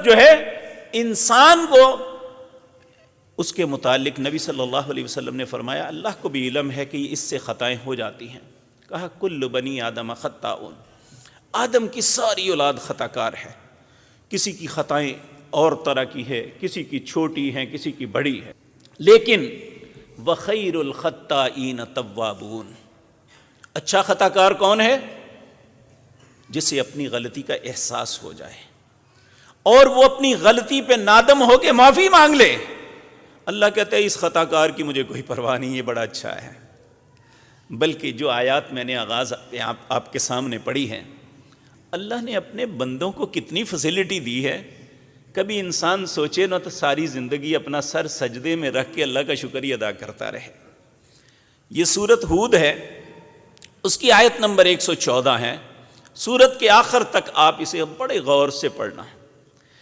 جو ہے انسان کو اس کے متعلق نبی صلی اللہ علیہ وسلم نے فرمایا اللہ کو بھی علم ہے کہ اس سے خطائیں ہو جاتی ہیں. کہا کل بنی آدم خطاؤن، آدم کی ساری اولاد خطا کار ہے. کسی کی خطائیں اور طرح کی ہے، کسی کی چھوٹی ہیں، کسی کی بڑی ہے، لیکن وخیر الخطائین توابون، اچھا خطا کار کون ہے؟ جسے اپنی غلطی کا احساس ہو جائے اور وہ اپنی غلطی پہ نادم ہو کے معافی مانگ لے. اللہ کہتے ہیں اس خطا کار کی مجھے کوئی پرواہ نہیں، یہ بڑا اچھا ہے. بلکہ جو آیات میں نے آغاز آپ کے سامنے پڑھی ہیں، اللہ نے اپنے بندوں کو کتنی فیسلٹی دی ہے. کبھی انسان سوچے نہ تو ساری زندگی اپنا سر سجدے میں رکھ کے اللہ کا شکریہ ادا کرتا رہے. یہ سورت ہود ہے، اس کی آیت نمبر 114 ہے. سورت کے آخر تک آپ اسے بڑے غور سے پڑھنا.